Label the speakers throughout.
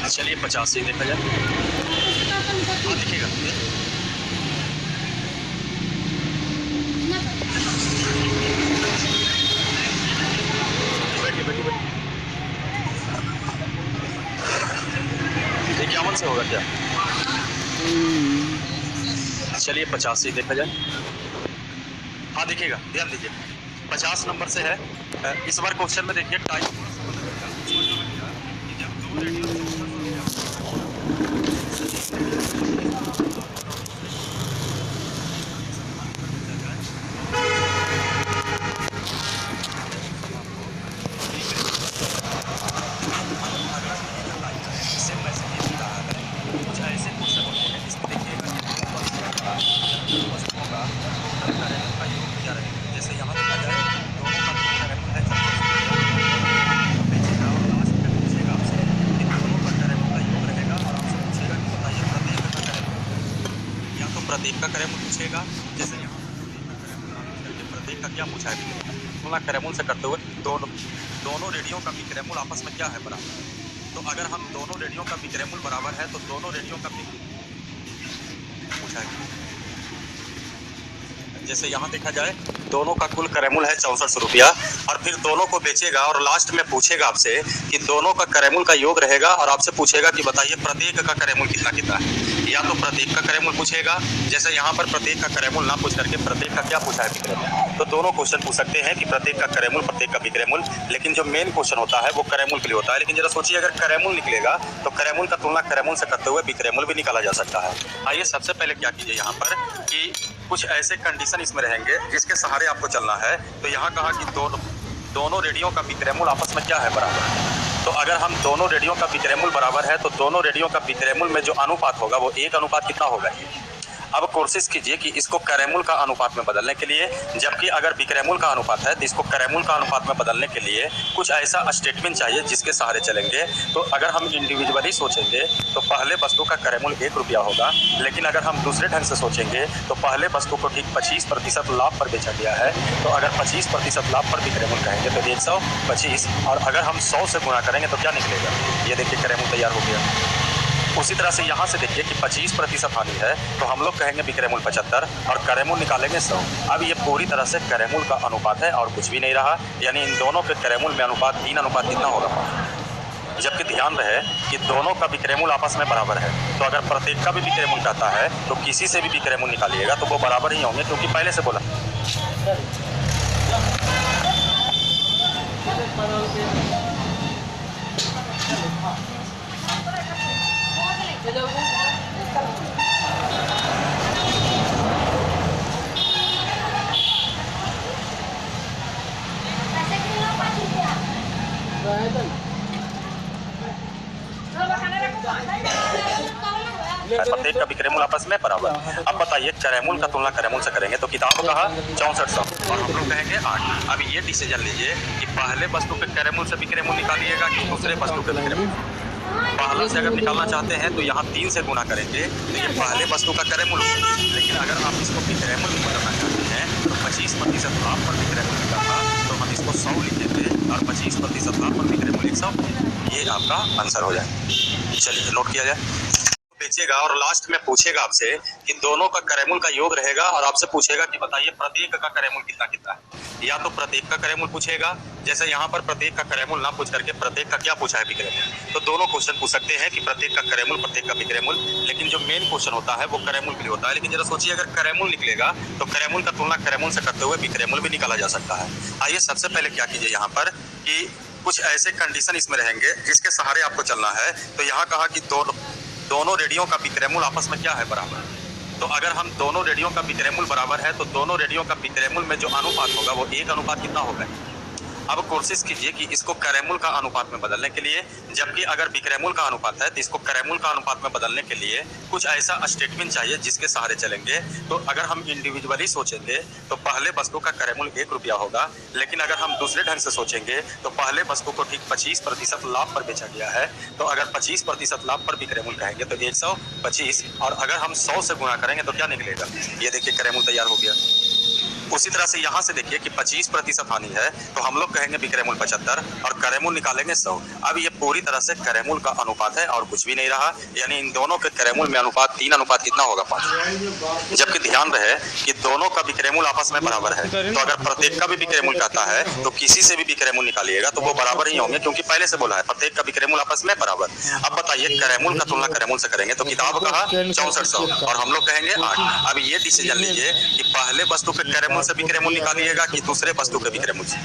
Speaker 1: चलिए 50 से देखा जाए। हाँ दिखेगा। बैठिए बैठिए बैठिए। 51 से होगा क्या? चलिए 50 से देखा जाए। हाँ दिखेगा, ध्यान दीजिए 50 नंबर से है। इस बार क्वेश्चन में देखिए टाइप जैसे यहाँ देखा जाए दोनों का करेक्ट है। बेचेगा और लास्ट में पूछेगा आपसे कि दोनों का करेक्ट का योग रहेगा और आपसे पूछेगा कि बताइए प्रत्येक का करेक्ट। या तो प्रत्येक का करेक्ट पूछेगा, जैसे यहाँ प्रत्येक का क्या पूछा है तुलना करेमूल से करते हुए दोनों रेडियो का विक्रयमूल आपस में क्या है बराबर है। तो अगर हम दोनों रेडियो का विक्रयमूल बराबर है तो दोनों रेडियो का पूछा है। जैसे यहाँ देखा जाए दोनों का कुल करेमूल है 6400 रुपया और फिर दोनों को बेचेगा और लास्ट में पूछेगा आपसे कि दोनों का करेमूल का योग रहेगा और आपसे पूछेगा कि बताइए प्रत्येक का करेमूल कितना कितना है। या तो प्रत्येक का करेमूल पूछेगा, जैसे यहाँ पर प्रत्येक का करेमूल ना पूछ करके प्रत्येक का क्या पूछा है विक्रयमूल। तो दोनों क्वेश्चन पूछ सकते हैं कि प्रत्येक का करेमूल प्रत्येक का विक्रयमूल, लेकिन जो मेन क्वेश्चन होता है वो करेमूल के लिए होता है। लेकिन जरा सोचिए अगर करेमूल निकलेगा तो करेमूल का तुलना करेमूल से करते हुए विक्रयमूल भी निकाला जा सकता है। आइए सबसे पहले क्या कीजिए यहाँ पर कि कुछ ऐसे कंडीशन इसमें रहेंगे जिसके सहारे आपको चलना है। तो यहाँ कहा कि दोनों रेडियो का विक्रयमूल आपस में क्या है बराबर। तो अगर हम दोनों रेडियो का विक्रयमूल बराबर है तो दोनों रेडियो का विक्रयमूल में जो अनुपात होगा वो एक अनुपात कितना होगा। अब कोशिश कीजिए कि इसको करेमूल का अनुपात में बदलने के लिए, जबकि अगर विक्रयमूल का अनुपात है तो इसको करेमूल का अनुपात में बदलने के लिए कुछ ऐसा स्टेटमेंट चाहिए जिसके सहारे चलेंगे। तो अगर हम इंडिविजुअली सोचेंगे तो पहले वस्तु का करेमूल 1 रुपया होगा, लेकिन अगर हम दूसरे ढंग से सोचेंगे तो पहले वस्तु को ठीक 25% लाभ पर बेचा गया है। तो अगर 25% लाभ पर विक्रयमूल कहेंगे तो 125, और अगर हम 100 से गुणा करेंगे तो क्या निकलेगा। ये देखिए करेमूल तैयार हो गया। उसी तरह से यहाँ से देखिए कि 25% हानि है तो हम लोग कहेंगे विक्रयमूल 75 और करेमूल निकालेंगे 100। अब ये पूरी तरह से करेमूल का अनुपात है और कुछ भी नहीं रहा, यानी इन दोनों के करेमूल में अनुपात 3 अनुपात कितना होगा। जबकि ध्यान रहे कि दोनों का विक्रयमूल आपस में बराबर है। तो अगर प्रत्येक का भी विक्रयमूल कहता है तो किसी से भी विक्रयमूल निकालिएगा तो वो बराबर ही होंगे, क्योंकि पहले से बोला। प्रत्येक का विक्रयमूल आपस में बराबर। अब बताइए करेमूल का तुलना करेमूल से करेंगे तो किताब कहा 6400 और हम लोग कहेंगे 8। अब ये डिसीजन लीजिए कि पहले वस्तु के करेमूल से विक्रयमूल निकालिएगा कि दूसरे वस्तु के विक्रयमूल। पहला से अगर निकालना चाहते हैं तो यहाँ 3 से गुना करेंगे तो ये पहले वस्तु का करेमूल होगा। लेकिन अगर आप इसको विक्रयमूल में बदलना चाहते हैं तो 25% लाभ पर विक्रयमूल निकालना, तो हम इसको 100 लिखेंगे और 25% लाभ पर विक्रयमूल 100, ये आपका आंसर हो जाए। चलिए नोट किया जाए। बेचेगा और लास्ट में पूछेगा आपसे कि दोनों का करेमूल का योग रहेगा और आपसे पूछेगा कि बताइए प्रत्येक का करेमूल कितना कितना है। या तो प्रत्येक का करेमूल पूछेगा, जैसे यहाँ पर प्रत्येक का करेमूल ना पूछ करके प्रत्येक का क्या पूछा है विक्रयमूल। तो दोनों क्वेश्चन पूछ सकते हैं कि प्रत्येक का करेमूल प्रत्येक का विक्रयमूल, लेकिन जो मेन क्वेश्चन होता है वो करेमूल के लिए होता है। लेकिन जरा सोचिए अगर करेमूल निकलेगा तो करेमूल का तुलना करेमूल से करते हुए विक्रयमूल भी निकाला जा सकता है। आइए सबसे पहले क्या कीजिए यहाँ पर कि कुछ ऐसे कंडीशन इसमें रहेंगे जिसके सहारे आपको चलना है। तो यहाँ कहा कि दोनों रेडियो का विक्रयमूल आपस में क्या है बराबर। तो अगर हम दोनों रेडियो का विक्रयमूल बराबर है तो दोनों रेडियो का विक्रयमूल में जो अनुपात होगा वो एक अनुपात कितना होगा। अब कोशिश कीजिए कि इसको करेमूल का अनुपात में बदलने के लिए, जबकि अगर विक्रयमूल का अनुपात है तो इसको करेमूल का अनुपात में बदलने के लिए कुछ ऐसा स्टेटमेंट चाहिए जिसके सहारे चलेंगे। तो अगर हम इंडिविजुअली सोचेंगे तो पहले वस्तु का करेमूल 1 रुपया होगा, लेकिन अगर हम दूसरे ढंग से सोचेंगे तो पहले वस्तु को ठीक 25% लाभ पर बेचा गया है। तो अगर 25% लाभ पर विक्रयमूल कहेंगे तो 125, और अगर हम 100 से गुणा करेंगे तो क्या निकलेगा। ये देखिए करेमूल तैयार हो गया। उसी तरह से यहाँ से देखिए कि 25% हानि है, तो हम लोग कहेंगे विक्रय मूल्य 75 और क्रय मूल्य निकालेंगे 100। अब ये पूरी तरह से क्रय मूल्य का अनुपात है और कुछ भी नहीं रहा, यानी इन दोनों के क्रय मूल्य में अनुपात 3 अनुपात कितना होगा 5। जबकि ध्यान रहे कि दोनों का विक्रय मूल्य आपस में बराबर है, तो अगर प्रत्येक का भी विक्रय मूल्य कहता है तो किसी से भी विक्रय मूल्य निकालिएगा तो वो बराबर ही होंगे, क्योंकि पहले से बोला है प्रत्येक का विक्रय मूल्य आपस में बराबर। अब बताइए क्रय मूल्य का तुलना क्रय मूल्य से करेंगे तो किताब कहा 6400 और हम लोग कहेंगे 8। अब ये डिसीजन लीजिए कि पहले वस्तु के क्रय मूल्य से विक्रय मूल्य निकालिएगा कि दूसरे वस्तु के विक्रय मूल्य से।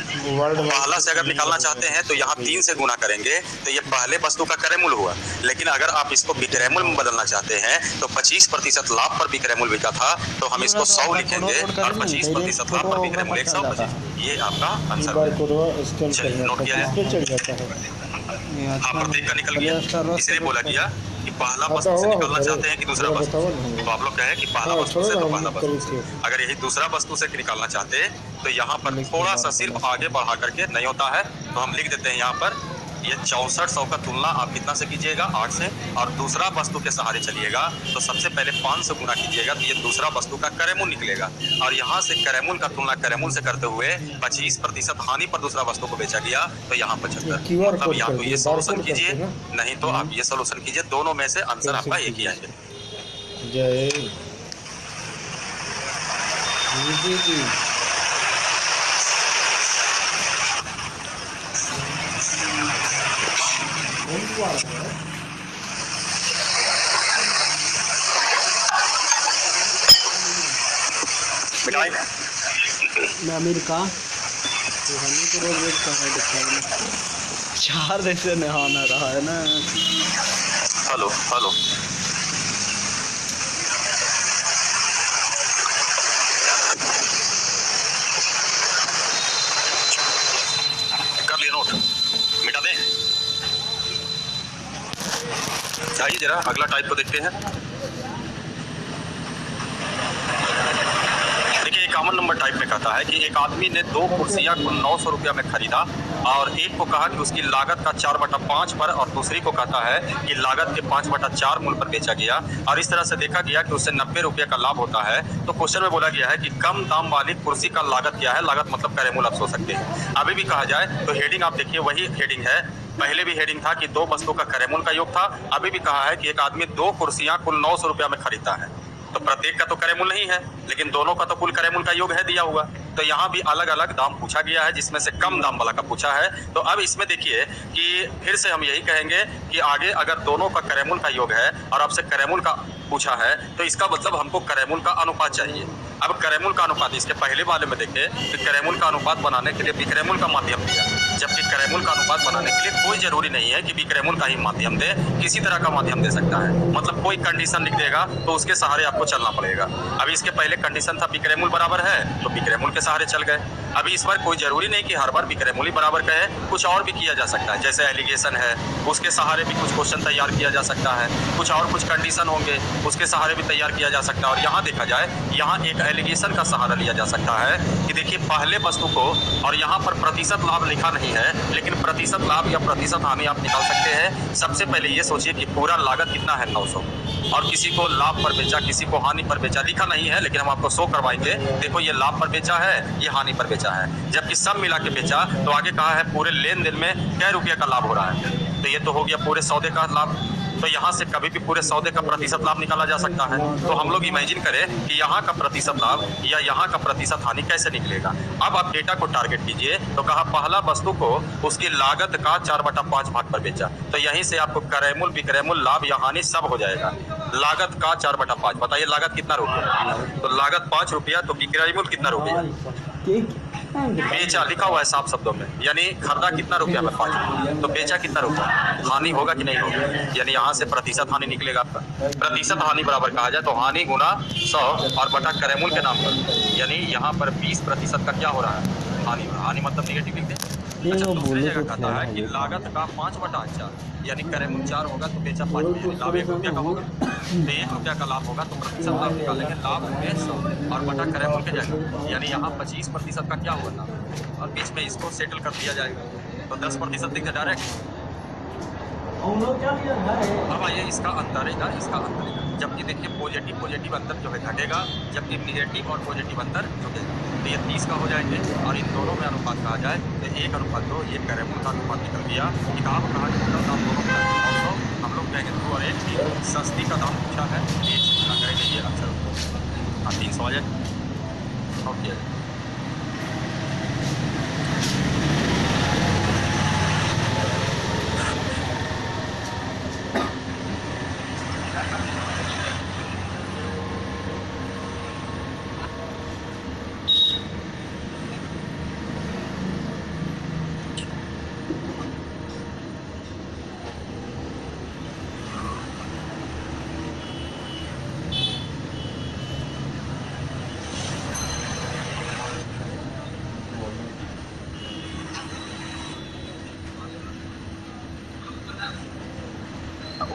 Speaker 1: पहला से अगर निकालना चाहते हैं तो यहाँ 3 से गुना करेंगे तो ये पहले वस्तु का क्रय मूल्य हुआ, लेकिन अगर आप इसको विक्रय मूल्य में बदलना चाहते हैं तो 25% लाभ पर विक्रय मूल्य बिका था तो हम इसको 100 लिखेंगे और 25% लाभ पर विक्रय मूल्य 125। ये आपका आंसर है। नोट किया है? हाँ, प्रत्येक का निकल गया। इसलिए बोला गया कि पहला वस्तु से निकालना चाहते हैं कि दूसरा वस्तु से, तो आप लोग कहें कि पहला वस्तु से तो पहला वस्तु से। अगर यही दूसरा वस्तु से निकालना चाहते तो यहाँ पर थोड़ा सा सिर्फ आगे बढ़ा करके नहीं होता है, तो हम लिख देते हैं यहाँ पर ये 6400 का तुलना आप कितना से कीजिएगा 8 से, और दूसरा वस्तु के सहारे चलिएगा तो सबसे पहले 5 से गुना कीजिएगा तो ये दूसरा वस्तु का क्रय मूल्य निकलेगा, और यहाँ से क्रय मूल्य का तुलना क्रय मूल्य से करते हुए 25% हानि पर दूसरा वस्तु को बेचा गया तो यहाँ 75। मतलब यहाँ तो ये सोल्यूशन कीजिए, नहीं तो आप ये सोल्यूशन कीजिए, दोनों में से आंसर आपका एक ही आएगा।
Speaker 2: मैं अमेरिका तो रोज वेट कर रहा है, 4 दिन से नहाना रहा है ना।
Speaker 1: हेलो हेलो, कर लिया नोट, मिटा दें। आइए जरा अगला टाइप को देखते हैं। देखिए, इक्यावन नंबर टाइप में कहता है कि एक आदमी ने 2 कुर्सियां कुल 900 रुपया में खरीदा और एक को कहा कि उसकी लागत का 4/5 पर और दूसरी को कहता है कि लागत के 5/4 मूल्य पर बेचा गया, और इस तरह से देखा गया कि उससे 90 रुपये का लाभ होता है। तो क्वेश्चन में बोला गया है कि कम दाम वाली कुर्सी का लागत क्या है। लागत मतलब क्रय मूल्य आप सोच सकते हैं। अभी भी कहा जाए तो हेडिंग आप देखिए वही हेडिंग है, पहले भी हेडिंग था कि 2 वस्तु का क्रय मूल्य का योग था। अभी भी कहा है कि एक आदमी 2 कुर्सियां कुल 900 रुपया में खरीदता है, तो प्रत्येक का तो क्रय मूल्य नहीं है, लेकिन दोनों का तो कुल क्रय मूल्य का योग है दिया हुआ। तो यहाँ भी अलग अलग दाम पूछा गया है, जिसमें से कम दाम वाला का पूछा है। तो अब इसमें देखिए कि फिर से हम यही कहेंगे कि आगे अगर दोनों का क्रय मूल्य का योग है और आपसे क्रय मूल्य का पूछा है तो इसका मतलब हमको क्रय मूल्य का अनुपात चाहिए। अब क्रय मूल्य का अनुपात इसके पहले वाले में देखें कि क्रय मूल्य का अनुपात बनाने के लिए विक्रय मूल्य का माध्यम दिया, जबकि क्रय मूल्य का अनुपात बनाने के लिए कोई जरूरी नहीं है कि विक्रय मूल्य का ही माध्यम दे, किसी तरह का माध्यम दे सकता है। मतलब कोई कंडीशन लिख देगा तो उसके सहारे आपको चलना पड़ेगा। अभी इसके पहले कंडीशन था विक्रय मूल्य बराबर है, तो विक्रय मूल्य के सहारे चल गए। अभी इस बार कोई जरूरी नहीं कि हर बार विक्रय मूल्य बराबर कहे, कुछ और भी किया जा सकता है। जैसे एलिगेशन है, उसके सहारे भी कुछ क्वेश्चन तैयार किया जा सकता है, कुछ और कुछ कंडीशन होंगे उसके सहारे भी तैयार किया जा सकता है। और यहाँ देखा जाए, यहाँ एक एलिगेशन का सहारा लिया जा सकता है कि देखिए पहले वस्तु को, और यहाँ पर प्रतिशत लाभ लिखा नहीं है, लेकिन प्रतिशत लाभ या प्रतिशत हानि आप निकाल सकते हैं। सबसे पहले ये सोचिए कि पूरा लागत कितना है 900, और किसी को लाभ पर बेचा, किसी को हानि पर बेचा, लिखा नहीं है लेकिन हम आपको शो करवाएंगे। देखो ये लाभ पर बेचा है, ये हानि पर बेचा है, जबकि सब मिला के बेचा। तो आगे कहा है पूरे लेन देन में क्या रुपये का लाभ हो रहा है, तो ये तो हो गया पूरे सौदे का लाभ। तो यहाँ से कभी भी पूरे सौदे का प्रतिशत लाभ निकाला जा सकता है। तो हम लोग इमेजिन करें कि यहाँ का प्रतिशत लाभ या यहाँ का प्रतिशत हानि कैसे निकलेगा। अब आप डेटा को टारगेट कीजिए, तो कहा पहला वस्तु को उसकी लागत का 4/5 भाग पर बेचा, तो यहीं से आपको क्रय मूल्य, विक्रय मूल्य, लाभ या हानि सब हो जाएगा। लागत का 4/5, बताइए लागत कितना रुपया, तो लागत 5 रुपया, तो विक्रय मूल्य कितना रुपया, बेचा लिखा हुआ है साफ शब्दों में, यानी खरीदा कितना रुपया में 5 रुपया, तो बेचा कितना रुपया, हानि होगा कि नहीं होगा, यानी यहाँ से प्रतिशत हानि निकलेगा आपका। प्रतिशत हानि बराबर कहा जाए तो हानि गुना 100 और बटा क्रय मूल्य के नाम पर, यानी यहाँ पर 20% का क्या हो रहा है, हानि। हानि मतलब निगेटिव लिखते हैं। अच्छा, दूसरी जगह कहता है कि लागत का 5/4, यानी क्रय मूल्य 4 होगा तो बेचा 5, लाभ 1 रुपया का होगा, तो 1 रुपया का लाभ होगा तो प्रतिशत लाभ निकालेंगे, लाभ में 100 और बटा क्रय मूल्य के जाएगा, यानी यहाँ 25% का क्या होगा, और बीच में इसको सेटल कर दिया जाएगा, तो 10% दिख डायरेक्ट। अब आइए इसका अंतर इधर, इसका अंतर इधर। जबकि देखिए पॉजिटिव अंतर जो है घटेगा, जबकि निगेटिव और पॉजिटिव अंतर जुटेगा। तो ये 30 का हो जाएंगे और इन दोनों में अनुपात कहा जाए तो 1:2 ये कैरेमूल का अनुपात निकल गया। किताब कहा टोटल दाम दोनों का और हम लोग कहेंगे 2 और 1 की सस्ती का दाम पूछा है, 1 से गुना करेंगे ये अक्षर। हाँ 300 आ जाए और किया जाए।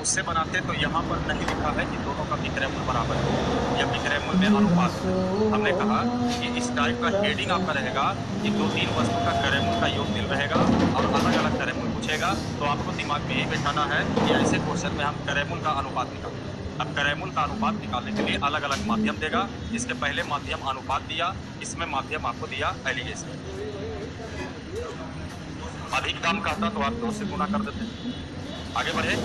Speaker 1: उससे बनाते तो यहाँ पर नहीं लिखा है कि दोनों का विक्रय मूल्य बराबर है या विक्रय मूल्य में अनुपात है। हमने कहा कि इस टाइप का हेडिंग आपका रहेगा कि 2-3 वस्तु का क्रय मूल्य का योग दिल रहेगा और अलग अलग क्रय मूल्य पूछेगा, तो आपको दिमाग में यही बैठाना है कि ऐसे क्वेश्चन में हम क्रय मूल्य का अनुपात निकालें। अब क्रय मूल्य का अनुपात निकालने के लिए अलग अलग माध्यम देगा। इसके पहले माध्यम अनुपात दिया, इसमें माध्यम आपको दिया एलिगेशन। अधिक दाम कहता तो आप 2 से गुना कर देते। आगे बढ़े,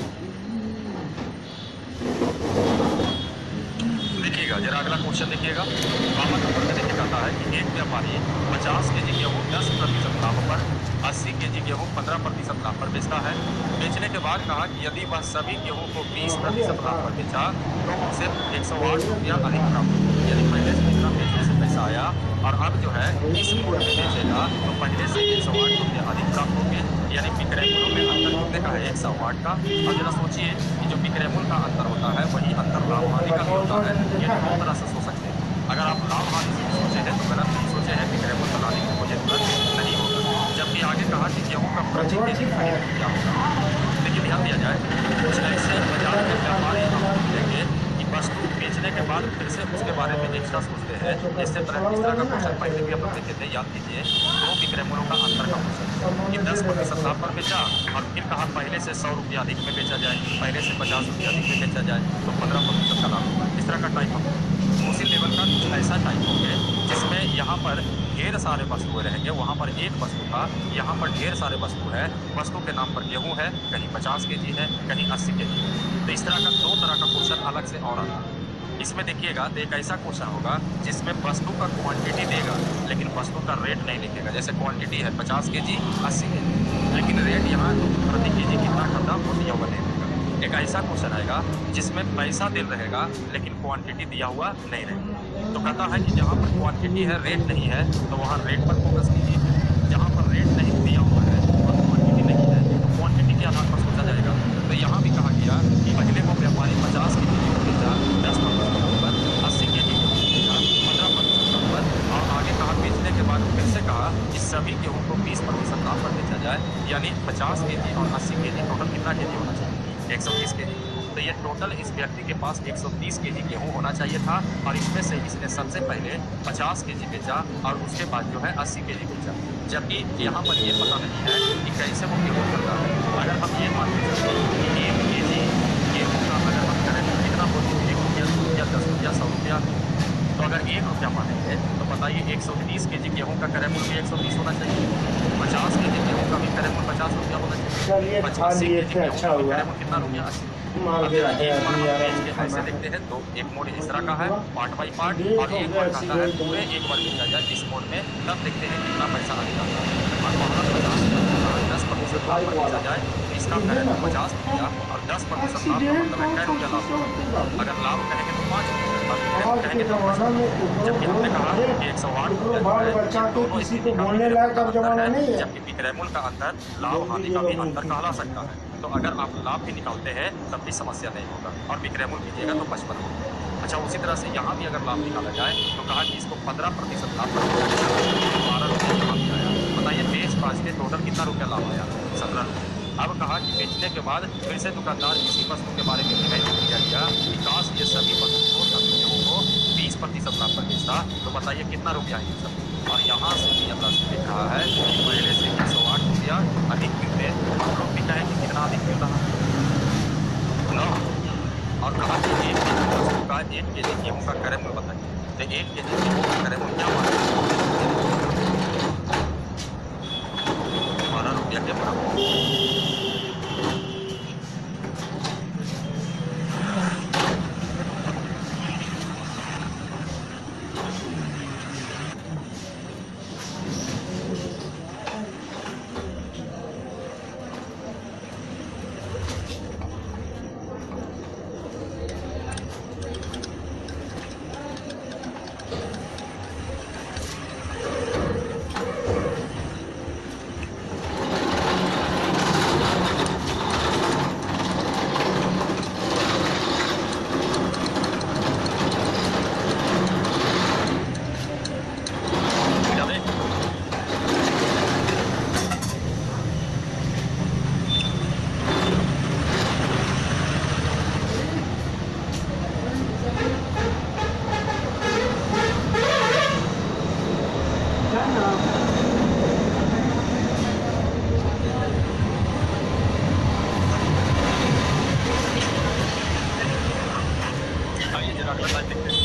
Speaker 1: देखिएगा जरा अगला क्वेश्चन देखिएगा। बावन नंबर में देखिए कहता है कि एक व्यापारी 50 केजी गेहूँ 10% लाभ पर 80 केजी गेहूँ 15% लाभ पर बेचता है। बेचने के बाद कहा कि यदि वह सभी गेहूँ को 20% लाभ पर बेचा तो उसे 108 रुपया अधिक प्राप्त होगा। यानी पहले से जितना बेचने से पैसा आया और अब जो है इस मोड में बेचेगा तो पहले से 108 रुपया अधिक प्राप्त होंगे। यानी विक्रय मूल्य में अंतर कितने का है? 108 का। और जरा सोचिए कि जो विक्रय मूल्य का अंतर होता है वही अंतर लाभ हानि का भी होता है। ये दो तरह से सोच सकते हैं। अगर आप लाभ हानि से सोचे हैं तो गलत नहीं सोचे हैं, विक्रय मूल्य बढ़ाने की कोई जरूरत नहीं होगा। जबकि आगे कहा कि गेहूँ का प्रति केजी खरीद क्या होगा। देखिए ध्यान दिया जाए, कुछ ऐसे बाजार के व्यापारी हम मिलेंगे कि वस्तु बेचने के बाद फिर से उसके बारे में एक्स्ट्रा सोचते हैं। इस तरह का क्वेश्चन पहले भी हम लोग देखे थे, याद कीजिए। दो विक्रय मूल्यों का अंतर का क्वेश्चन कि 10% लाभ पर बेचा और फिर कहा पहले से 100 रुपया अधिक में बेचा जाए, पहले से 50 रुपया अधिक में बेचा जाए तो 15% का लाभ होगा। इस तरह का टाइप होगा। उसी लेवल का कुछ ऐसा टाइप होंगे जिसमें यहाँ पर ढेर सारे वस्तुएं रहेंगे, वहाँ पर एक वस्तु था, यहाँ पर ढेर सारे वस्तु है। वस्तु के नाम पर गेहूँ है, कहीं 50 केजी है, कहीं 80 केजी है। तो इस तरह का 2 तरह का क्वेश्चन अलग से और आता है। इसमें देखिएगा तो एक ऐसा क्वेश्चन होगा जिसमें वस्तु का क्वांटिटी देगा लेकिन वस्तु का रेट नहीं लिखेगा। जैसे क्वांटिटी है 50 केजी 80 केजी, लेकिन रेट यहाँ प्रति केजी कितना करता वो दिया हुआ नहीं रहेगा। एक ऐसा क्वेश्चन आएगा जिसमें पैसा दिल रहेगा लेकिन क्वांटिटी दिया हुआ नहीं रहेगा। तो कहता है कि जहाँ पर क्वांटिटी है रेट नहीं है तो वहाँ रेट पर फोकस कीजिए। जहाँ पर रेट नहीं दिया हुआ है और क्वांटिटी नहीं है तो क्वांटिटी के आधार पर सोचा जाएगा। तो यहाँ भी कहा गया कि पहले वो व्यापारी 50 केजी गेहूँ बेचा 10% पर, 80 केजी गेहूँ बेचा 15% पर, और आगे कहा बेचने के बाद फिर से कहा कि सभी गेहूँ को 20% लाभ पर बेचा जाए। यानी 50 केजी और 80 केजी टोटल कितना केजी होना चाहिए? 130 केजी। तो ये टोटल इस व्यक्ति के पास 130 केजी गेहूँ होना चाहिए था और इसमें से इसने सबसे पहले 50 केजी बेचा और उसके बाद जो है 80 केजी बेचा। जबकि यहाँ पर ये पता नहीं है कि कैसे वो गेहूँ करता है। अगर हम ये मान के चलते कि 1 केजी गेहूँ का अगर हम करें तो कितना होती है? 1 रुपया, 2 रुपया, 10 रुपया, 100 रुपया। तो अगर 1 रुपया मानेंगे तो बताइए 130 केजी गेहूँ का क्रय मूल्य भी 130 होना चाहिए। 50 केजी गेहूँ का भी क्रय मूल्य 50 रुपया होना चाहिए। 85 केजी गेहूँ का भी क्रय मूल्य कितना रुपया? 80। अब जरा एक बार हम पेज के ऐसे देखते हैं तो एक मोड इस तरह का है, पार्ट बाई पार्ट, और एक बार कहता है पूरे एक बार बेचा जाए इस मोड में, तब देखते हैं कितना पैसा अधिक आता है। और वहाँ 10% लाभ पर बेचा जाए तो इसका क्रय मूल्य 50 रुपया और 10% लाभ का मतलब है कै रुपया लाभ। अगर लाभ कहेंगे तो 5 रुपया और कहेंगे तो 5 रुपया। जबकि हमने कहा कि 108 रुपया दोनों स्थिति का अंतर है, जबकि विक्रय मूल्य का अंतर लाभ हानि का भी अंतर कहला सकता है। तो अगर आप लाभ भी निकालते हैं तब भी समस्या नहीं होगा और विक्रय मूल्य कीजिएगा तो 55 होगा। अच्छा, उसी तरह से यहाँ भी अगर लाभ निकाला जाए तो कहा कि इसको 15% लाभ पर 12 रुपये यहाँ भी आया। बताइए 23 के टोटल कितना रुपया लाभ आया? 17 रुपये। अब कहा कि बेचने के बाद फिर से दुकानदार इसी वस्तु के बारे में इमेजिन किया गया कि काश ये सभी वस्तु को सभी गेहूँ को 20% लाभ पर बेचता तो बताइए कितना रुपया है सब। और यहाँ से भी अल्लाह से लिख रहा है कि पहले से 108 रुपया अधिक मिलते, हम लोग भी कहें कि कितना अधिक मिल रहा है। 1 केजी गेहूं का कैरेमल बताइए, तो 1 केजी गेहूं का कैरेमल क्या माना जाता है? 12 रुपया के बराबर। आइए जरा अगला लाइन देखते हैं।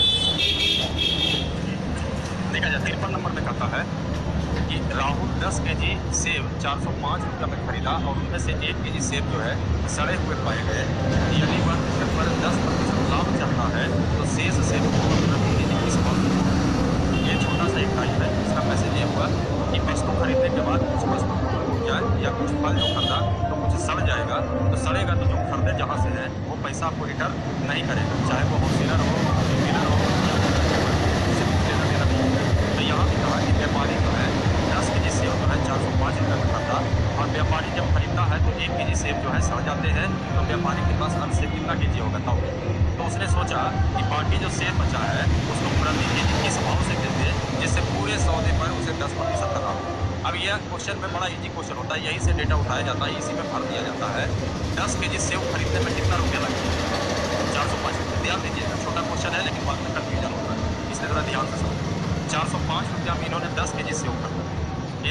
Speaker 1: देखा जाए 53 नंबर में कहता है कि राहुल 10 केजी सेब 405 रुपये में खरीदा और उनमें से 1 केजी सेब जो है सड़े हुए पाए गए। यदि वह विक्रय पर 10% लाभ चाहता है तो शेष सेब को प्रति केजी किस भाव में देगा? ये छोटा सा एक टाइप है। इसका मैसेज ये हुआ कि वस्तु खरीदने के बाद कुछ वस्तु टूट जाए या कुछ फल जो खरीदा तो कुछ सड़ जाएगा, तो सड़ेगा तो जो खरीदे जहाँ से है वो पैसा आपको रिटर्न नहीं करेगा, चाहे वो होलसेलर हो, रिटेलर हो, उससे कुछ लेना देना नहीं है। तो यहाँ भी कहा कि व्यापारी जो है 10 केजी सेब जो है 405 रुपये में खरीदा और व्यापारी जब खरीदता है तो 1 केजी सेब जो है सड़ जाते हैं, तो व्यापारी के पास अब सेब कितना केजी होगा? 9 केजी। तो उसने सोचा कि बाकी जो सेब बचा है उसको प्रति केजी किस भाव से दे दे जिससे पूरे सौदे पर उसे 10% का लाभ हो। अब यह क्वेश्चन में बड़ा इजी क्वेश्चन होता है, यहीं से डेटा उठाया जाता है, इसी में भर दिया जाता है। 10 केजी सेब खरीदने में कितना रुपया लगेगा? 405 रुपये। ध्यान दीजिएगा, छोटा क्वेश्चन है लेकिन बाद में कन्फ्यूजन होता है, इसलिए थोड़ा ध्यान से समझो। 405 रुपया में इन्होंने 10 केजी सेब खरीदा।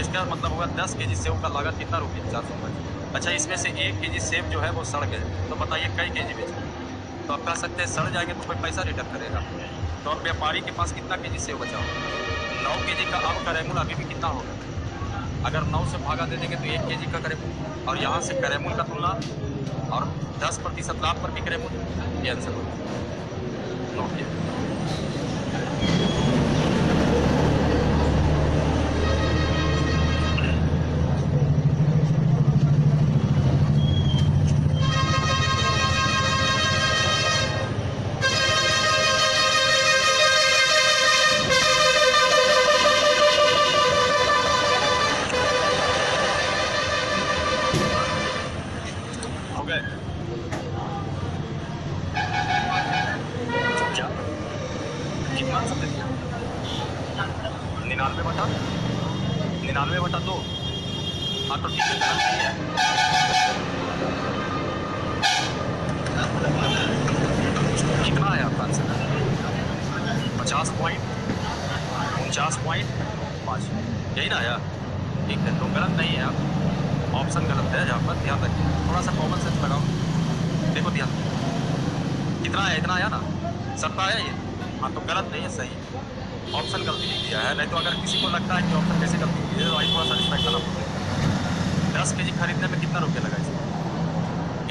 Speaker 1: इसका मतलब होगा 10 केजी सेब का लागत कितना रुपया? 405। अच्छा, इसमें से 1 केजी सेब जो है वो सड़ गए, तो बताइए कई केजी बेचे? तो आप कह सकते हैं सड़ जाएंगे तो कोई पैसा रिटर्न करेगा। तो अब व्यापारी के पास कितना केजी सेब बचा होगा? 9 केजी का अब कैरेमल अभी भी कितना होगा? अगर 9 से भागा दे देंगे तो 1 केजी का कैरेमल, और यहाँ से कैरेमल का तुलना और 10% लाभ पर भी कैरेमल, ये आंसर होगा। नोट किया। हो गए क्या? कितना आंसर दे दिया? 99/2। हाँ तो ठीक है, गलत नहीं है। कितना है आपका आंसर? 50.49.5 यही ना आया? ठीक है, तो गलत नहीं है आप, ऑप्शन गलत है जहाँ पर, ध्यान रखिए। थोड़ा सा कॉमन सेंस लगाओ, देखो ध्यान। कितना है? इतना आया ना? 70 आया ये? हाँ तो गलत नहीं है, सही है। ऑप्शन गलती लिख दिया है, नहीं तो अगर किसी को लगता है कि ऑप्शन कैसे गलती लिखी है तो आई थोड़ा सा रिस्पेक्ट करना पड़ेगा। 10 केजी खरीदने में कितना रुपया लगा इसमें?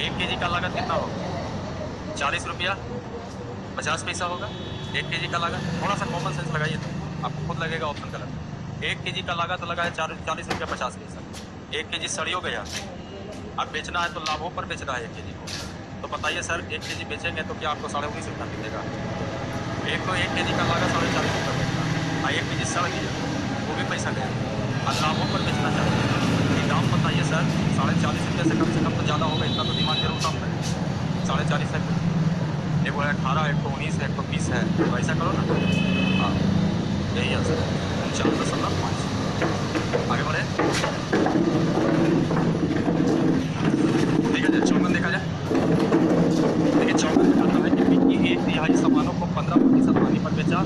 Speaker 1: 1 केजी का लागत कितना होगा? 40 रुपया 50 पैसा होगा 1 केजी का लागत। थोड़ा सा कॉमन सेंस लगाइए तो आपको खुद लगेगा ऑप्शन गलत। 1 केजी का लागत लगा है 40 रुपया 50 पैसा। 1 केजी सड़ियो गया, अब बेचना है तो लाभों पर बेचना है 1 केजी को। तो बताइए सर, 1 केजी बेचेंगे तो क्या आपको 19.5 रुपया मिलेगा? एक तो 1 केजी का लागत 40.5 रुपया मिलेगा, 1 केजी सड़ गया वो भी पैसा गया, और लाभों पर बेचना चाहिए। ये दाम बताइए सर, 40.5 रुपये से कम तो ज़्यादा होगा, इतना तो दिमाग जरूर काम करें। 40.5 है, एक वो है 18, एक तो 19 है, एक तो 20 है, तो ऐसा करो ना। हाँ यही आंसर है, 49.5। आगे बढ़े, देखा जाए चौगन देखा जाए। देखिए चौगन बताता है कि 1/3 सामानों को 15% हानि पर बेचा,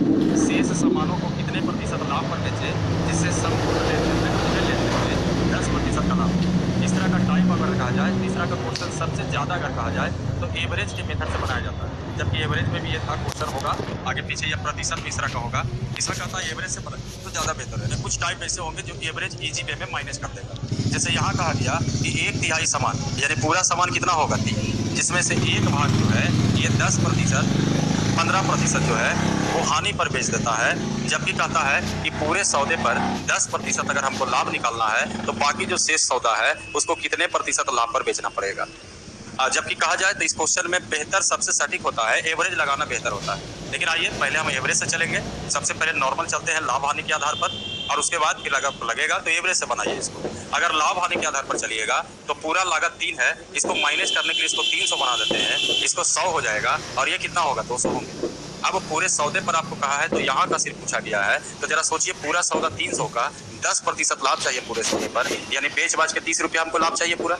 Speaker 1: शेष सामानों को कितने प्रतिशत लाभ पर बेचे जिससे संपूर्ण लेनदेन में 10% का लाभ। इस तरह का टाइप अगर कहा जाए, तीसरा का क्वेश्चन सबसे ज़्यादा अगर कहा जाए तो एवरेज के मेथड से बनाया जाता है, जबकि एवरेज में भी ये था क्वेश्चन होगा आगे पीछे या प्रतिशत भी इस तरह का होगा। इसमें कहता है एवरेज से बना तो ज़्यादा बेहतर है। कुछ टाइप ऐसे होंगे जो एवरेज ईजी वे में माइनस कर देगा। जैसे यहाँ कहा गया कि 1/3 सामान, यानी पूरा सामान कितना होगा 3, जिसमें से एक भाग जो है ये 10%, 15% जो है वो हानि पर बेच देता है। जबकि कहता है कि पूरे सौदे पर 10% अगर हमको लाभ निकालना है तो बाकी जो शेष सौदा है उसको कितने प्रतिशत लाभ पर बेचना पड़ेगा। जबकि कहा जाए तो इस क्वेश्चन में बेहतर सबसे सटीक होता है, एवरेज लगाना बेहतर होता है। लेकिन आइए पहले हम एवरेज से चलेंगे। सबसे पहले नॉर्मल चलते हैं लाभ हानि के आधार पर, और उसके बाद फिर अगर लगेगा तो एवरेज से बनाइए इसको। अगर लाभ हानि के आधार पर चलिएगा तो पूरा लागत 3 है, इसको माइनस करने के लिए इसको 300 बना देते हैं, इसको 100 हो जाएगा और ये कितना होगा 200 होंगे। अब पूरे सौदे पर आपको कहा है तो यहाँ का सिर्फ पूछा गया है, तो जरा सोचिए पूरा सौदा 300 का 10% लाभ चाहिए पूरे सौदे पर, यानी बेच बाज के 30 रुपया हमको लाभ चाहिए पूरा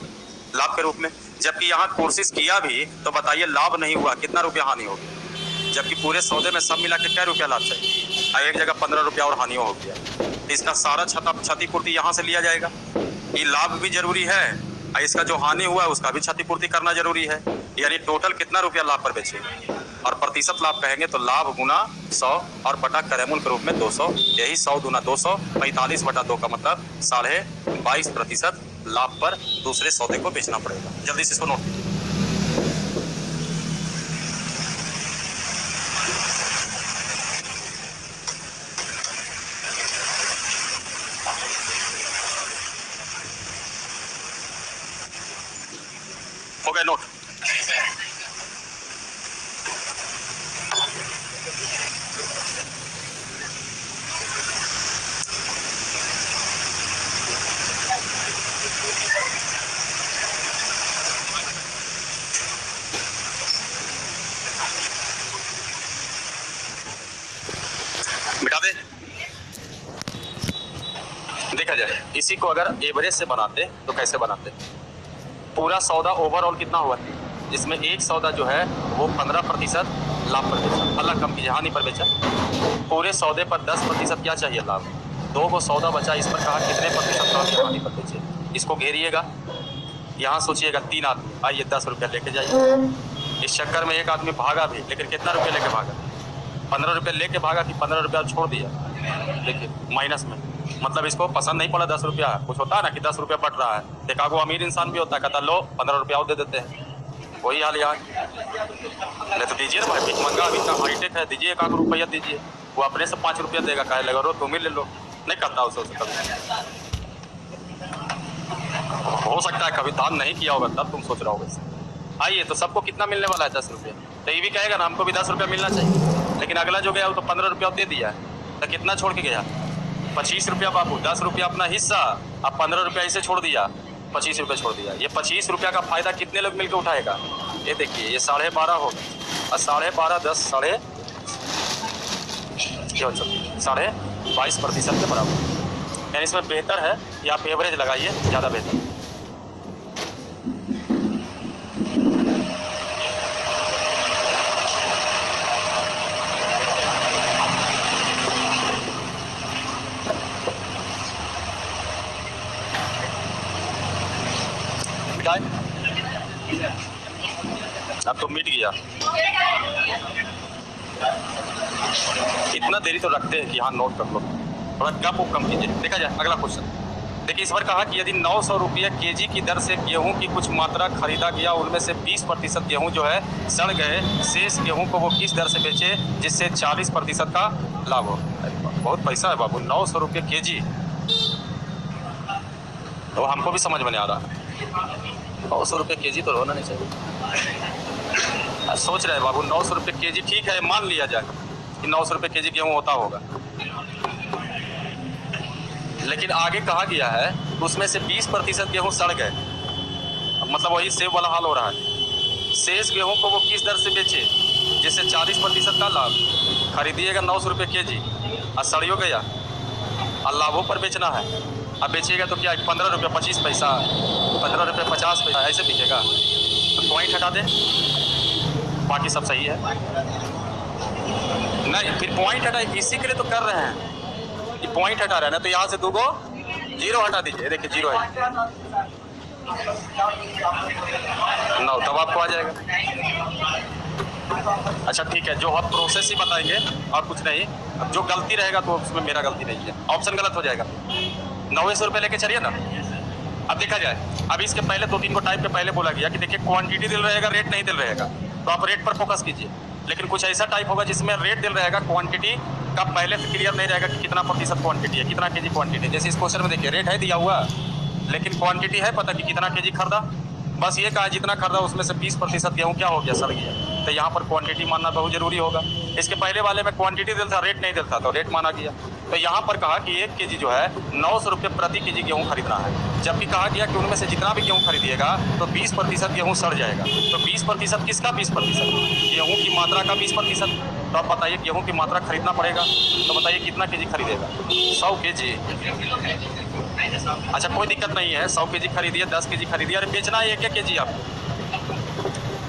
Speaker 1: लाभ के रूप में। जबकि यहाँ कोशिश किया भी तो बताइए लाभ नहीं हुआ, कितना रुपया हानि होगी। जबकि पूरे सौदे में सब मिला के क्या रुपया लाभ चाहिए, एक जगह 15 रुपया और हानि हो गया। तो इसका सारा क्षतिपूर्ति यहाँ से लिया जाएगा। ये लाभ भी जरूरी है और इसका जो हानि हुआ है उसका भी क्षतिपूर्ति करना जरूरी है। यानी टोटल कितना रुपया लाभ पर बेचेंगे, और प्रतिशत लाभ कहेंगे तो लाभ गुना 100 और बटा करेमूल के रूप में 200। यही 100 गुना 200 45/2 का मतलब 22.5% लाभ पर दूसरे सौदे को बेचना पड़ेगा। जल्दी से इसको नोट कीजिए। हो गए नोट। मिटा दे। देखा जाए इसी को अगर एवरेज से बनाते तो कैसे बनाते। पूरा सौदा ओवरऑल कितना हुआ, जिसमें एक सौदा जो है वो 15% लाभ पर बेचा, अल्लाह कम की हानि पर बेचा। पूरे सौदे पर 10% क्या चाहिए लाभ, 2 को सौदा बचा, इस पर कहा कितने प्रतिशत लाभ या हानि पर बेचे। इसको घेरिएगा, यहाँ सोचिएगा 3 आदमी, आइए 10 रुपया लेके जाइए। इस चक्कर में एक आदमी भागा भी, लेकिन कितना रुपया लेके भागा, 15 रुपये लेके भागा कि 15 रुपया छोड़ दिया। देखिए माइनस में, मतलब इसको पसंद नहीं पड़ा 10 रुपया। कुछ होता है ना कि 10 रुपया बट रहा है, देखा वो अमीर इंसान भी होता है, कहता लो 15 रुपया और दे देते हैं। वही हाल यहाँ नहीं तो दीजिए ना भाई, भीख मंगा अभी इतना हाईटेक है, दीजिए 1 रुपया दीजिए। वो अपने से 5 रुपया देगा, कहे लगा रो तुम ही ले लो, नहीं करता उसे कभी। हो सकता है कभी दान नहीं किया होगा तब तुम सोच रहा होगा। आइए तो सबको कितना मिलने वाला है 10 रुपया, तो ये भी कहेगा ना हमको भी 10 रुपया मिलना चाहिए। लेकिन अगला जो गया वो तो 15 रुपया दे दिया, तो कितना छोड़ के गया 25 रुपया। बाबू 10 रुपया अपना हिस्सा, अब 15 रुपया इसे छोड़ दिया, 25 रुपया छोड़ दिया। ये 25 रुपया का फायदा कितने लोग मिलकर उठाएगा। ये देखिए ये 12.5 होगा, और 12.5 10 22.5% के बराबर। यानी इसमें बेहतर है कि आप एवरेज लगाइए, ज़्यादा बेहतर। अब तो मिट गया। इतना देरी तो रखते हैं कि हाँ नोट कर लो, थोड़ा गप कम कीजिए। देखा जाए अगला क्वेश्चन। देखिए इस पर कहा कि यदि 900 रुपये केजी की दर से गेहूं की कुछ मात्रा खरीदा गया, उनमें से 20% गेहूं जो है सड़ गए, शेष गेहूं को वो किस दर से बेचे जिससे 40% का लाभ हो। बहुत पैसा है बाबू, 900 रुपये केजी, तो हमको भी समझ में नहीं आ रहा। 900 रुपये केजी तो होना नहीं चाहिए। सोच रहे हैं बाबू 900 रुपये केजी, ठीक है मान लिया जाए कि 900 रुपये केजी गेहूँ होता होगा, लेकिन आगे कहा गया है उसमें से 20% गेहूँ सड़ गए, मतलब वही सेब वाला हाल हो रहा है। शेष गेहूँ को वो किस दर से बेचे जिससे 40% का लाभ। खरीदिएगा 900 रुपये केजी और सड़ियो गया, और लाभों पर बेचना है। अब बेचिएगा तो क्या 15 रुपये 25 पैसा, 15 रुपये 50 पैसा ऐसे बिकेगा। तो पॉइंट हटा दें, बाकी सब सही है। नहीं फिर पॉइंट हटा, इसी के लिए तो कर रहे हैं, ये पॉइंट हटा रहे हैं ना, तो यहाँ से 2 को 0 हटा दीजिए। देखिए 0 है, 9 तब आपको आ जाएगा। अच्छा ठीक है, जो आप प्रोसेस ही बताएंगे और कुछ नहीं। अब जो गलती रहेगा तो उसमें मेरा गलती नहीं है, ऑप्शन गलत हो जाएगा। 900 रुपये लेके चलिए ना। अब देखा जाए, अब इसके पहले 2-3 को टाइप के पहले बोला गया कि देखिए क्वांटिटी दिल रहेगा, रेट नहीं दिल रहेगा, तो आप रेट पर फोकस कीजिए। लेकिन कुछ ऐसा टाइप होगा जिसमें रेट दिल रहेगा, क्वांटिटी का पहले से क्लियर नहीं रहेगा कि कितना प्रतिशत क्वांटिटी है, कितना केजी क्वांटिटी। जैसे इस क्वेश्चन में देखिए रेट है दिया हुआ, लेकिन क्वांटिटी है पता कि कितना केजी खरीदा। बस ये कहा जितना खरीदा उसमें से 20% गेहूँ क्या हो गया, सड़ गया। तो यहाँ पर क्वांटिटी मानना बहुत जरूरी होगा। इसके पहले वाले में क्वांटिटी दिल था, रेट नहीं दिल था, तो रेट माना गया। तो यहाँ पर कहा कि 1 केजी जो है 900 रुपये प्रति केजी गेहूँ खरीदना है। जबकि कहा गया कि उनमें से जितना भी गेहूँ खरीदिएगा तो 20% गेहूँ सड़ जाएगा। तो 20% किसका 20%? गेहूँ की मात्रा का 20%। तो आप बताइए गेहूँ की मात्रा खरीदना पड़ेगा, तो बताइए कितना केजी खरीदेगा? 100 केजी। अच्छा कोई दिक्कत नहीं है, 100 केजी खरीदिए, 10 केजी खरीदिए। अरे बेचना है 1 केजी आपको,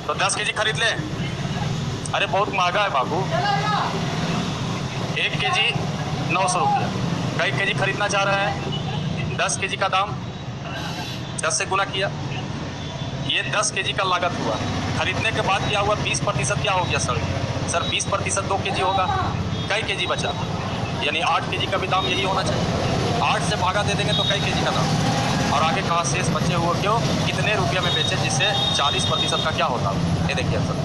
Speaker 1: तो 10 केजी खरीद ले। अरे बहुत महंगा है बाबू, 1 केजी 900 रुपया। कई केजी खरीदना चाह रहा है, 10 केजी का दाम 10 से गुना किया, ये 10 केजी का लागत हुआ। खरीदने के बाद क्या हुआ? 20% क्या हो गया सर? सर 20% 2 केजी होगा, कई केजी बचा? यानी 8 केजी का भी दाम यही होना चाहिए। 8 से भागा दे देंगे तो कई केजी का दाम, और आगे कहाँ शेष बचे हुए क्यों, कितने रुपये में बेचे, जिससे 40% का क्या होता है। ये देखिए सर,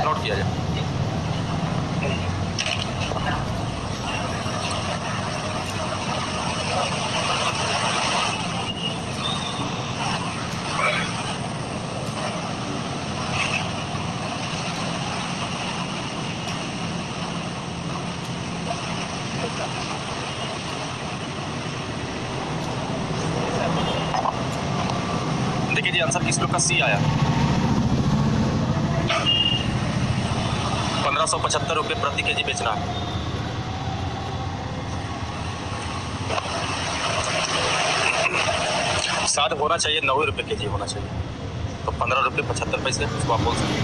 Speaker 1: नोट किया जाए। देखिए जी आंसर किस लोग का सी आया। 1575 रुपये प्रति केजी बेचना है। शायद होना चाहिए 90 रुपये केजी होना चाहिए, तो 15 रुपये 75 पैसे उसको आप बोल सकते हैं।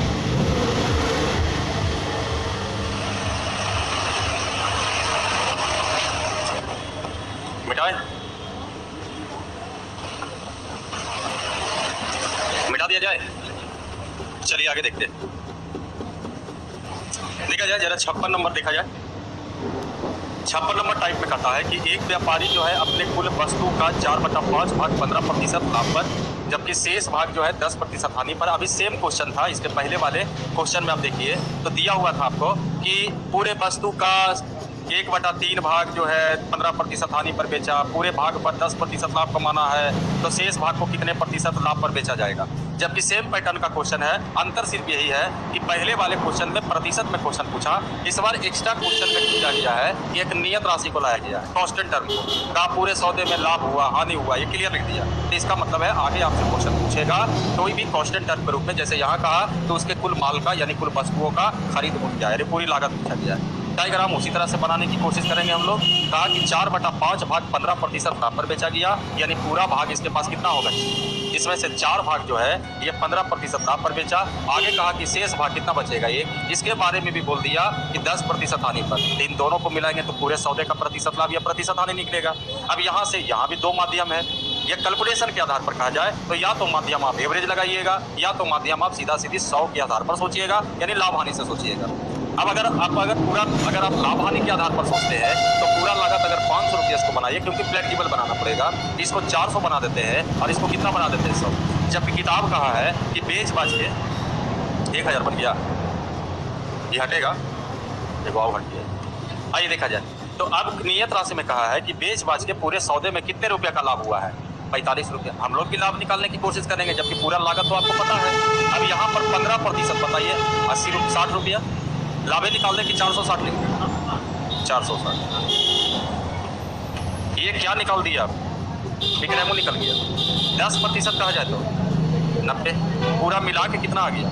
Speaker 1: मिटाए, मिटा दिया जाए। चलिए आगे देखते हैं। देखा जाए जरा 56 नंबर देखा जाए। 56 नंबर टाइप में कहता है कि एक व्यापारी जो है अपने कुल वस्तु का 4/5 भाग 15% लाभ पर, जबकि शेष भाग जो है 10% हानि पर। अभी सेम क्वेश्चन था, इसके पहले वाले क्वेश्चन में आप देखिए तो दिया हुआ था आपको कि पूरे वस्तु का 1/3 भाग जो है 15% हानि पर बेचा, पूरे भाग पर 10% लाभ कमाना है, तो शेष भाग को कितने प्रतिशत लाभ पर बेचा जाएगा। जबकि सेम पैटर्न का क्वेश्चन है, अंतर सिर्फ यही है कि पहले वाले क्वेश्चन में प्रतिशत में क्वेश्चन पूछा, इस बार एक्स्ट्रा क्वेश्चन में पूछा गया है कि एक नियत राशि को लाया गया है, कांस्टेंट टर्म को, का पूरे सौदे में लाभ हुआ हानि हुआ, ये क्लियर लिख दिया। तो इसका मतलब है आगे आपसे क्वेश्चन पूछेगा कोई भी कांस्टेंट टर्म के रूप में, जैसे यहाँ कहा तो उसके कुल माल का यानी कुल वस्तुओं का खरीद मूल्य क्या है, पूरी लागत पूछा गया है। डायग्राम उसी तरह से बनाने की कोशिश करेंगे हम लोग। कहा कि 4/5 भाग 15% लाभ पर बेचा गया, यानी पूरा भाग इसके पास कितना होगा, इसमें से 4 भाग जो है ये 15% लाभ पर बेचा। आगे कहा कि शेष भाग कितना बचेगा, एक इसके बारे में भी बोल दिया कि 10% हानि पर। इन दोनों को मिलाएंगे तो पूरे सौदे का प्रतिशत लाभ या प्रतिशत हानि निकलेगा। अब यहाँ से यहाँ भी 2 माध्यम है, ये कैलकुलेशन के आधार पर कहा जाए तो या तो माध्यम आप एवरेज लगाइएगा, या तो माध्यम आप सीधा सीधी 100 के आधार पर सोचिएगा, यानी लाभ हानि से सोचिएगा। अब अगर आप लाभ हानि के आधार पर सोचते हैं तो पूरा लागत अगर 500 रुपये इसको बनाइए, क्योंकि फ्लेक्सिबल बनाना पड़ेगा, इसको 400 बना देते हैं और इसको कितना बना देते हैं 100। जबकि किताब कहा है कि बेच बाज के 1000 बन गया, ये हटेगा, देखो आओ हट गया। आइए देखा जाए तो अब नियत राशि में कहा है कि बेच बाज के पूरे सौदे में कितने रुपये का लाभ हुआ है, 45 रुपये। हम लोग भी लाभ निकालने की कोशिश करेंगे, जबकि पूरा लागत तो आपको पता है। अब यहाँ पर 15% बताइए, 60 रुपया लाभे निकालने की 460 लिख दिया, 460। ये क्या निकाल दिया, विक्रय मूल्य निकल गया। 10% कहा जाए तो 90, पूरा मिला के कितना आ गया,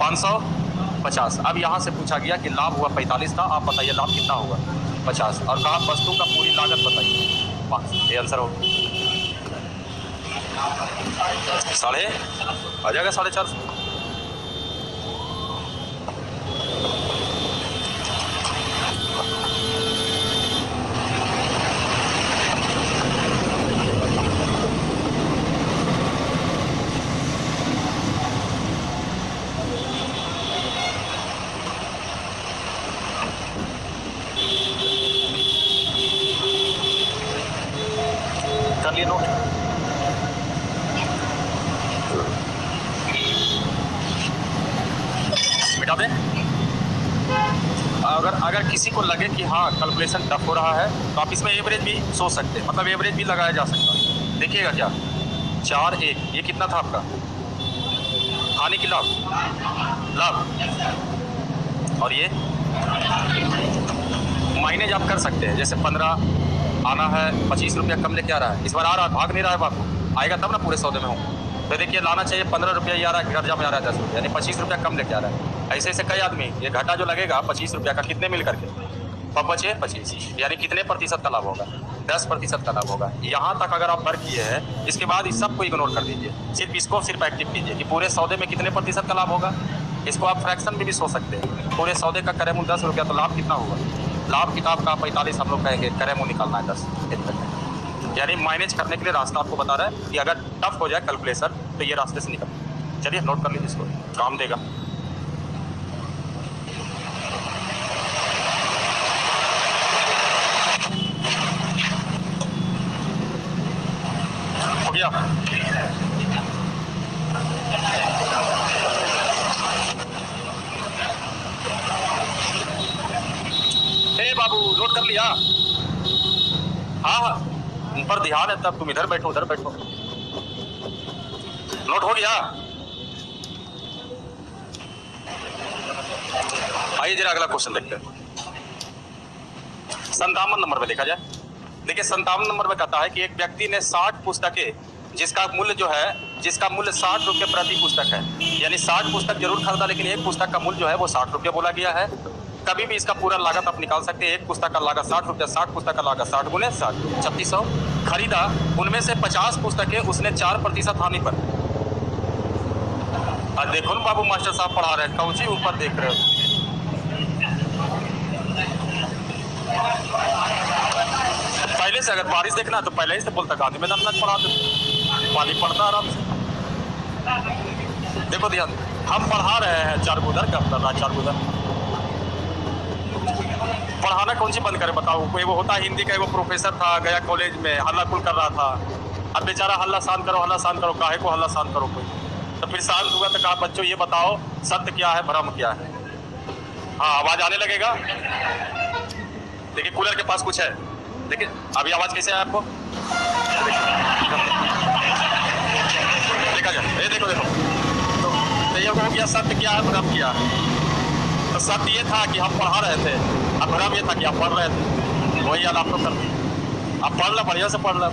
Speaker 1: 550। अब यहाँ से पूछा गया कि लाभ हुआ 45 था, आप बताइए लाभ कितना हुआ, 50। और कहा वस्तु का पूरी लागत बताइए, 5। ये आंसर हो साढ़े आ जाएगा 450। अगर किसी को लगे कि हाँ कैलकुलेशन टफ हो रहा है तो आप इसमें एवरेज भी सोच सकते हैं, मतलब एवरेज भी लगाया जा सकता है। देखिएगा क्या 4-1 ये कितना था आपका हानि की लाभ और ये माइनेज आप कर सकते हैं। जैसे 15 आना है 25 रुपया कम लेके आ रहा है, इस बार आ रहा है, भाग नहीं रहा है बापू, आएगा तब ना पूरे सौदे में हो। तो देखिए लाना चाहिए 15 रुपया ही आ रहा है, कर्जा में आ रहा है 10 रुपया, यानी 25 रुपया कम लेके आ रहा है। ऐसे ऐसे कई आदमी ये घाटा जो लगेगा 25 रुपया का कितने मिल करके अब बचे 25, यानी कितने प्रतिशत का लाभ होगा 10% का लाभ होगा। यहाँ तक अगर आप वर्क किए हैं इसके बाद इस सब को इग्नोर कर दीजिए, सिर्फ इसको सिर्फ एक्टिव कीजिए कि पूरे सौदे में कितने प्रतिशत का लाभ होगा। इसको आप फ्रैक्शन में भी सोच सकते हैं, पूरे सौदे का करे मूल 10 रुपया तो लाभ कितना होगा, लाभ किताब का 45 हम लोग कहेंगे, करे मूल निकालना है 10, यानी मैनेज करने के लिए रास्ता आपको बता रहा है कि अगर टफ हो जाए कैलकुलेशन तो ये रास्ते से निकल। चलिए नोट कर लीजिए, इसको काम देगा। हो गया हे बाबू नोट कर लिया? हाँ उन पर ध्यान है, तब तुम इधर बैठो उधर बैठो। नोट हो गया? आइए जरा अगला क्वेश्चन देखते हैं। 57 नंबर में देखा जाए। देखिए 57 नंबर में कहता है कि एक व्यक्ति ने 60 पुस्तकें जिसका मूल्य 60 रुपये प्रति पुस्तक है, यानी 60 पुस्तक जरूर खरीदा, लेकिन एक पुस्तक का मूल्य जो है वो 60 रुपये बोला गया है। कभी भी इसका पूरा लागत आप निकाल सकते हैं। एक पुस्तक का लागत 60 रुपया, 60 पुस्तक का लागत 60 गुने 60 3600 खरीदा। उनमें से 50 पुस्तकें उसने 4% हानि पर। देखो ना बाबू मास्टर साहब पढ़ा रहे हैं, कौची ऊपर देख रहे हो? पहले से अगर बारिश देखना है तो पहले ही से बोलता गांधी मैदान में पढ़ा दो, पानी पड़ता आराम से। देखो ध्यान, हम पढ़ा रहे हैं 4 गुदर का अपना 4 गुदर पढ़ाना कौन सी बंद करे बताओ? कोई वो होता हिंदी का, वो प्रोफेसर था, गया कॉलेज में हल्ला कुल कर रहा था। अब बेचारा हल्ला शांत करो, काहे को हल्ला शांत करो कोई? तो फिर शांत हुआ तो कहा बच्चों ये बताओ सत्य क्या है भ्रम क्या है? हाँ आवाज आने लगेगा। देखिए कूलर के पास कुछ है, देखिए अभी आवाज कैसे है आपको? देखा जाए, ये देखो तो ये हो गया सत्य क्या है भ्रम क्या है। तो सत्य ये था कि हम पढ़ा रहे थे, अब भ्रम ये था कि आप पढ़ रहे थे। वही याद आप लोग कर, आप पढ़ लो, बढ़िया से पढ़ लो।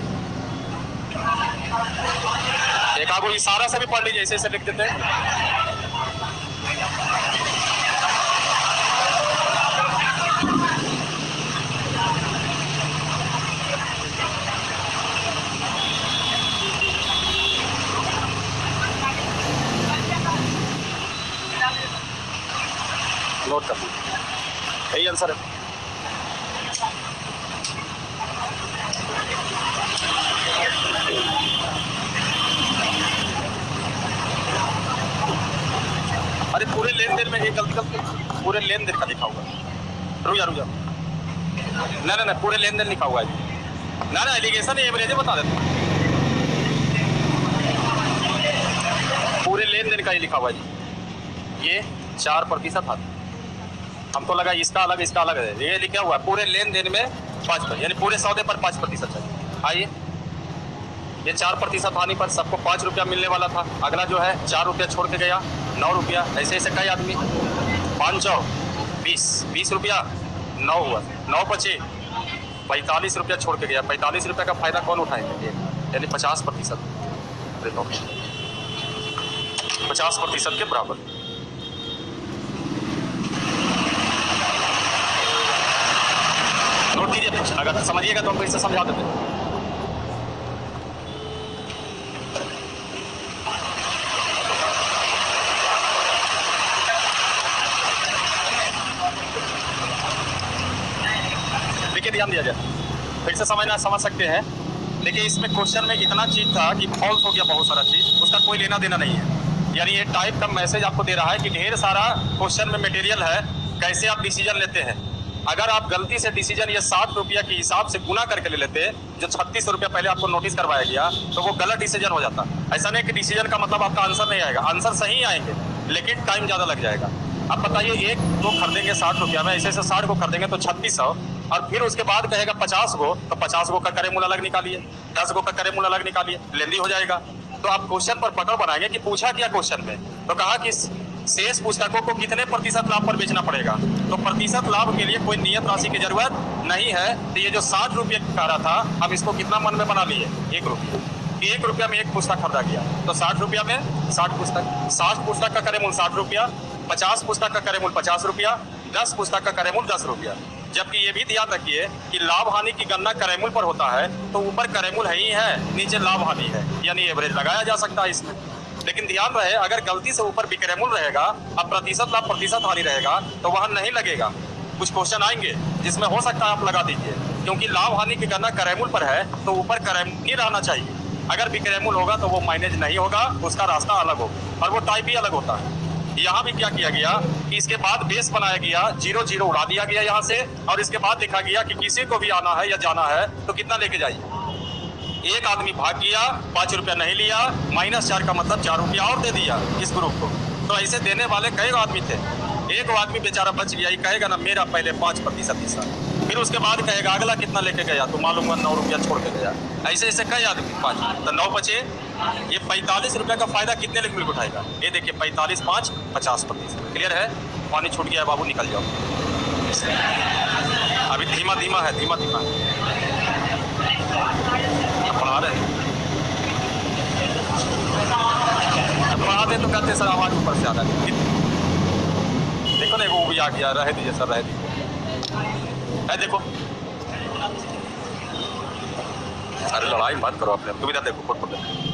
Speaker 1: एक आपको इशारा से भी पढ़ लीजिए, ऐसे ऐसे लिख देते हैं। नोट कर लीजिए, यही आंसर है। अरे पूरे लेन देन में ये गलती पूरे लेन देन का लिखा हुआ है। रुक जा ना पूरे लेन देन लिखा हुआ है ना एलिगेशन एवरेज बता देता हूँ। पूरे लेन देन का ही लिखा हुआ है जी, ये 4% था। हमको लगा इसका अलग है, ये लिखा हुआ है पूरे लेन देन में 5%, यानी पूरे सौदे पर 5% चाहिए। आइए ये 4% हानि पर सबको 5 रुपया मिलने वाला था। अगला जो है 4 रुपया छोड़ के गया 9 रुपया, ऐसे ऐसे कई आदमी 5 चौ 20 रुपया 9 हुआ, 9 बचे 45 रुपया छोड़ के गया। 45 रुपया का फायदा कौन उठाएंगे? यानी 50%, देखो 50% के बराबर। नोट कीजिए, अगर समझिएगा तो हमको इससे समझा देते हैं। देखिए ध्यान दिया जाए, फिर से समझ सकते हैं। देखिए इसमें क्वेश्चन में इतना चीज था कि फॉल्स हो गया, बहुत सारा चीज, उसका कोई लेना देना नहीं है। यानी ये टाइप का मैसेज आपको दे रहा है कि ढेर सारा क्वेश्चन में मटेरियल है, कैसे आप डिसीजन लेते हैं। अगर आप गलती से डिसीजन ये 60 रुपया के हिसाब से गुना करके ले लेते, जो 36 रुपया पहले आपको नोटिस करवाया गया, तो वो गलत डिसीजन हो जाता। ऐसा नहीं कि डिसीजन का मतलब आपका आंसर नहीं आएगा, आंसर सही आएंगे लेकिन टाइम ज़्यादा लग जाएगा। अब बताइए, एक दो खरीदेंगे 60 रुपया में, ऐसे 60 को खरीदेंगे तो 3600, और फिर उसके बाद कहेगा 50 को, तो 50 को का करे मूल अलग निकालिए, 10 को का करे मूल अलग निकालिए, लेंदी हो जाएगा। तो आप क्वेश्चन पर पकड़ बनाएंगे कि पूछा क्या क्वेश्चन में, तो कहा कि शेष पुस्तकों को कितने प्रतिशत लाभ पर बेचना पड़ेगा। तो प्रतिशत लाभ के लिए कोई नियत राशि की जरूरत नहीं है। तो ये जो 60 रुपये का रहा था, हम इसको कितना मन में बना लिए, 1 रुपया। 1 रुपया में एक पुस्तक खरीदा गया, तो 60 रुपया में 60 पुस्तक, 60 पुस्तक का करे मूल 60 रुपया, 50 पुस्तक का करे मूल 50 रुपया, 10 पुस्तक का करे मूल 10 रुपया। जबकि ये भी ध्यान रखिए कि लाभ हानि की गणना करेमूल पर होता है, तो ऊपर करेमूल है ही है, नीचे लाभ हानि है, यानी एवरेज लगाया जा सकता है इसमें। लेकिन ध्यान रहे, अगर गलती से ऊपर विक्रयमूल रहेगा और प्रतिशत लाभ प्रतिशत हानि रहेगा, तो वहां नहीं लगेगा। कुछ क्वेश्चन आएंगे जिसमें हो सकता है आप लगा दीजिए, क्योंकि लाभ हानि की गणना करेमूल पर है, तो ऊपर करेमूल ही रहना चाहिए। अगर विक्रयमूल होगा तो वो माइनेज नहीं होगा, उसका रास्ता अलग होगा और वो टाइप भी अलग होता है। यहाँ भी क्या किया गया कि इसके बाद बेस बनाया गया, 0 0 उड़ा दिया गया यहाँ से, और इसके बाद देखा गया कि किसी को भी आना है या जाना है तो कितना लेके जाइए। एक आदमी भाग गया, 5 रुपया नहीं लिया, -4 का मतलब 4 रुपया और दे दिया इस ग्रुप को। तो ऐसे देने वाले कई आदमी थे, एक आदमी बेचारा बच गया, ये कहेगा ना मेरा पहले 5% हिस्सा, फिर उसके बाद कहेगा अगला कितना लेके गया, तो मालूम हुआ 9 रुपया छोड़ के गया। ऐसे ऐसे कई आदमी 5, तो 9 बचे। ये 45 रुपये का फायदा कितने लोग मिलकर उठाएगा, ये देखिए 45 5 50%। क्लियर है? पानी छूट गया है बाबू, निकल जाओ। अभी धीमा धीमा है, धीमा धीमा पढ़ा रहे, पढ़ा दे तो कहते सर आवाज ऊपर से आ रहा है। देखो ना, वो भी आ गया, रह दीजिए सर, रह दीजिए। देखो, अरे लड़ाई मत करो, अपने सुविधा देखो, फोटो देखो।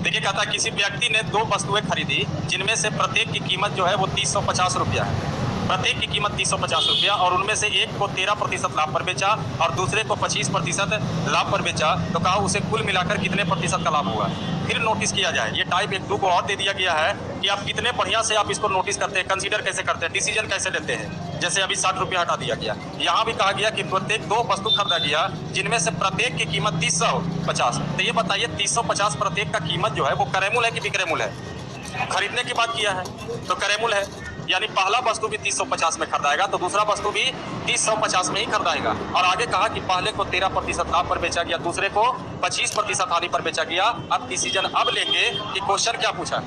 Speaker 1: देखिए, कहता है किसी व्यक्ति ने 2 वस्तुएं खरीदी, जिनमें से प्रत्येक की कीमत जो है वो 350 रुपया है। प्रत्येक की कीमत 350 रुपया, और उनमें से एक को 13% लाभ पर बेचा और दूसरे को 25% लाभ पर बेचा। तो कहा उसे कुल मिलाकर कितने प्रतिशत का लाभ हुआ। फिर नोटिस किया जाए। ये टाइप 1 2 को और दे दिया गया है कि आप कितने बढ़िया से आप इसको नोटिस करते हैं, कंसीडर कैसे करते हैं, डिसीजन कैसे लेते हैं। जैसे अभी 60 रुपया हटा दिया गया, यहाँ भी कहा गया कि प्रत्येक 2 वस्तु खरीदा गया, जिनमें से प्रत्येक की कीमत 350। तो ये बताइए 350 प्रत्येक का कीमत जो है वो करेमूल है कि विक्रयमूल है? खरीदने की बात किया है तो करेमूल है, यानी पहला वस्तु भी 350 में खरीदाएगा तो दूसरा वस्तु भी 350 में ही खरीदाएगा। और आगे कहा कि पहले को 13% लाभ पर बेचा गया, दूसरे को 25% हानि पर बेचा गया। अब डिसीजन अब लेंगे कि क्वेश्चन क्या पूछा,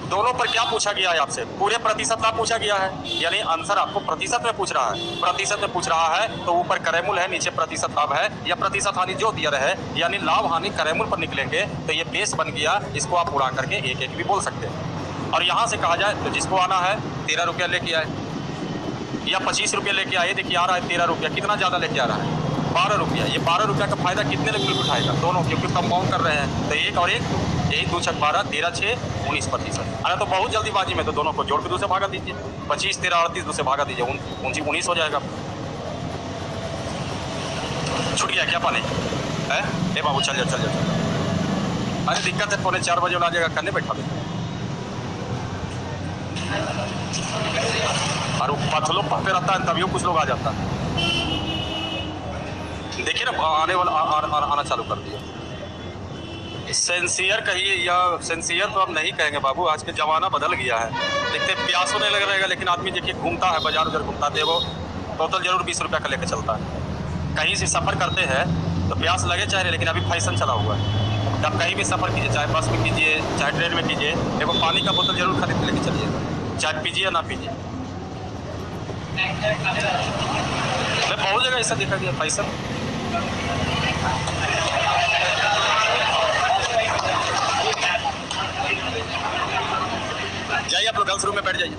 Speaker 1: दोनों पर क्या पूछा गया है आपसे, पूरे प्रतिशत लाभ पूछा गया है, यानी आंसर आपको प्रतिशत में पूछ रहा है। प्रतिशत में पूछ रहा है तो ऊपर करेमूल है, नीचे प्रतिशत लाभ है, या प्रतिशत हानि जो दिया रहे, यानी लाभ हानि करेमूल पर निकलेंगे। तो ये बेस बन गया, इसको आप उड़ा करके एक एक भी बोल सकते हैं। और यहाँ से कहा जाए तो जिसको आना है 13 रुपया लेके आए या 25 रुपया लेके आए। देखिए आ रहा है 13 रुपया, कितना ज़्यादा लेके आ रहा है 12 रुपया। ये 12 रुपया का फायदा कितने लोग उठाएगा, दोनों, क्योंकि कंपाउंड कर रहे हैं। तो 1 और 1 यही 2 6 12 13 6 19%। अरे तो बहुत जल्दीबाजी में तो दोनों को जोड़ के 2 से भागा दीजिए, 25 13 38 2 से भागा दीजिए, 19 हो जाएगा। छूट गया क्या पानी है? ए बाबू चल जाओ चल जाओ। अरे दिक्कत है, 4:45 बजे आ जाएगा, करने बैठा दे। और पथलों पढ़ते रहता है तभी कुछ लोग आ जाता है। देखिए ना, आने वाला आना चालू कर दिया। सेंसियर कहिए या सेंसियर तो अब नहीं कहेंगे बाबू, आज के ज़माना बदल गया है। देखते प्यास होने लग रहेगा, लेकिन आदमी देखिए घूमता है, बाजार उधर घूमता है, वो टोटल जरूर 20 रुपया का लेकर चलता है। कहीं से सफ़र करते हैं तो प्यास लगे चाहे, लेकिन अभी फैशन चला हुआ है। जब कहीं भी सफ़र कीजिए, चाहे बस में कीजिए चाहे ट्रेन में कीजिए, देखो पानी का बोतल जरूर खरीद के लेके चलिएगा, चाहे पीजिए या ना पीजिए। मैं बहुत जगह ऐसा देखा गया फैशन। जाइए आप लोग गर्ल्स रूम में बैठ जाइए।